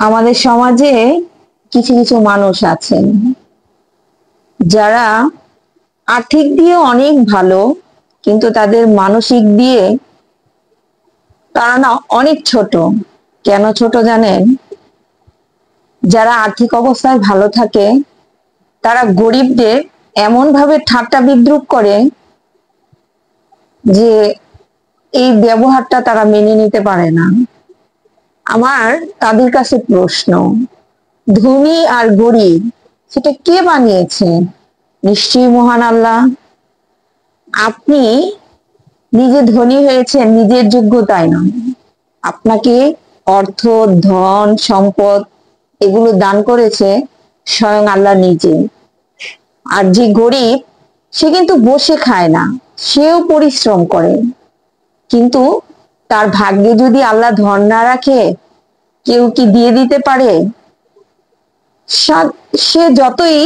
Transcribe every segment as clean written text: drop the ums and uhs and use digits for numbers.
আমাদের সমাজে কিছু কিছু মানুষ আছেন যারা আর্থিক দিয়ে অনেক ভালো, কিন্তু তাদের মানসিক দিয়ে তারা না অনেক ছোট। কেন ছোট জানেন? যারা আর্থিক অবস্থায় ভালো থাকে তারা গরিবদের এমন ভাবে ঠাট্টা বিদ্রুপ করে যে এই ব্যবহারটা তারা মেনে নিতে পারে না। আমার তাদের কাছে প্রশ্ন, ধনী আর গরিব সেটা কে বানিয়েছে? নিশ্চয়ই মহান আল্লাহ। আপনি নিজে ধনী হয়েছেন নিজের যোগ্যতায় নয়, আপনাকে অর্থ, ধন, সম্পদ এগুলো দান করেছে স্বয়ং আল্লাহ নিজে। আর যে গরিব সে কিন্তু বসে খায় না, সেও পরিশ্রম করে, কিন্তু তার ভাগ্যে যদি আল্লাহ ধন না রাখে, কেউ কি দিয়ে দিতে পারে? সে যতই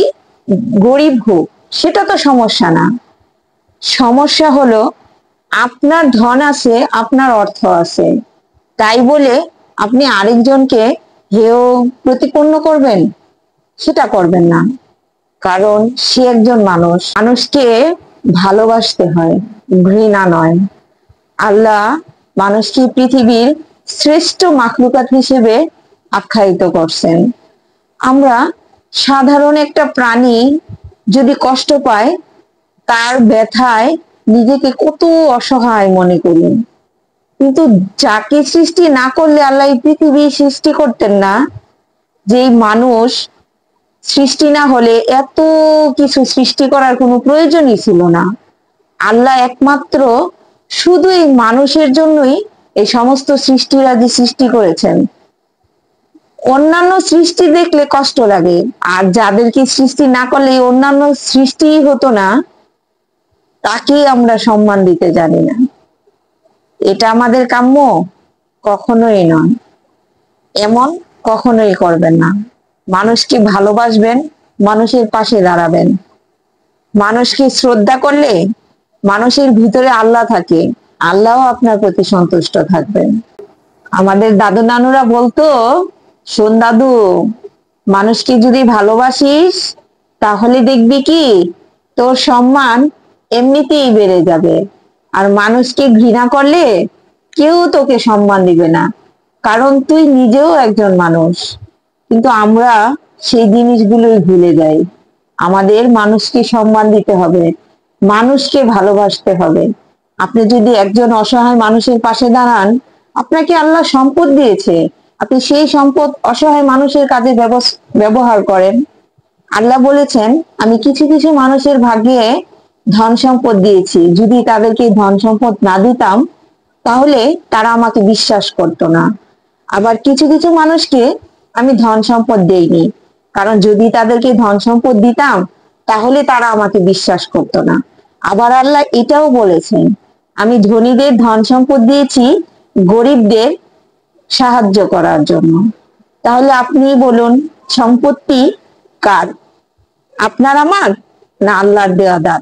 গরিব হোক সেটা তো সমস্যা না। সমস্যা হলো আপনার ধন আছে, আপনার অর্থ আছে, তাই বলে আপনি আরেকজনকে হেয় প্রতিপন্ন করবেন? সেটা করবেন না। কারণ সে একজন মানুষ, মানুষকে ভালোবাসতে হয়, ঘৃণা নয়। আল্লাহ মানুষকে পৃথিবীর শ্রেষ্ঠ মাখলুকাত হিসেবে আখ্যায়িত করছেন। আমরা সাধারণ একটা প্রাণী যদি কষ্ট পায়, তার ব্যথায় নিজেকে কত অসহায় মনে করি, কিন্তু যাকে সৃষ্টি না করলে আল্লাহ এই পৃথিবী সৃষ্টি করতেন না। যে মানুষ সৃষ্টি না হলে এত কিছু সৃষ্টি করার কোনো প্রয়োজনই ছিল না। আল্লাহ একমাত্র শুধু এই মানুষের জন্যই এই সমস্ত সৃষ্টিরাজি সৃষ্টি করেছেন। অন্যান্য সৃষ্টি দেখলে কষ্ট লাগে, আর যাদেরকে সৃষ্টি না করলে অন্যান্য সৃষ্টি হতো না, তাকে আমরা সম্মান দিতে জানি না। এটা আমাদের কাম্য? কখনোই নয়। এমন কখনোই করবেন না। মানুষকে ভালোবাসবেন, মানুষের পাশে দাঁড়াবেন। মানুষকে শ্রদ্ধা করলে মানুষের ভিতরে আল্লাহ থাকে, আল্লাহও আপনার প্রতি সন্তুষ্ট থাকবেন। আমাদের দাদু নানুরা বলতো, শোন দাদু, মানুষকে যদি ভালোবাসিস তাহলে দেখবি কি তোর সম্মান এমনিতেই বেড়ে যাবে, আর মানুষকে ঘৃণা করলে কেউ তোকে সম্মান দিবে না, কারণ তুই নিজেও একজন মানুষ। কিন্তু আমরা সেই জিনিসগুলোই ভুলে যাই। আমাদের মানুষকে সম্মান দিতে হবে, মানুষকে ভালোবাসতে হবে। আপনি যদি একজন অসহায় মানুষের পাশে দাঁড়ান, আপনাকে আল্লাহ সম্পদ দিয়েছে, আপনি সেই সম্পদ অসহায় মানুষের কাজে ব্যবহার করেন। আল্লাহ বলেছেন, আমি কিছু কিছু মানুষের ভাগ্যে ধন সম্পদ দিয়েছি, যদি তাদেরকে ধন সম্পদ না দিতাম তাহলে তারা আমাকে বিশ্বাস করতো না। আবার কিছু কিছু মানুষকে আমি ধন সম্পদ দেইনি, কারণ যদি তাদেরকে ধন সম্পদ দিতাম তাহলে তারা আমাকে বিশ্বাস করতো না। আবার আল্লাহ এটাও বলেছেন, আমি ধনীদের ধন সম্পদ দিয়েছি গরিবদের সাহায্য করার জন্য। তাহলে আপনি বলুন, সম্পত্তি কার? আপনার, আমার, না আল্লাহর দেওয়া দান?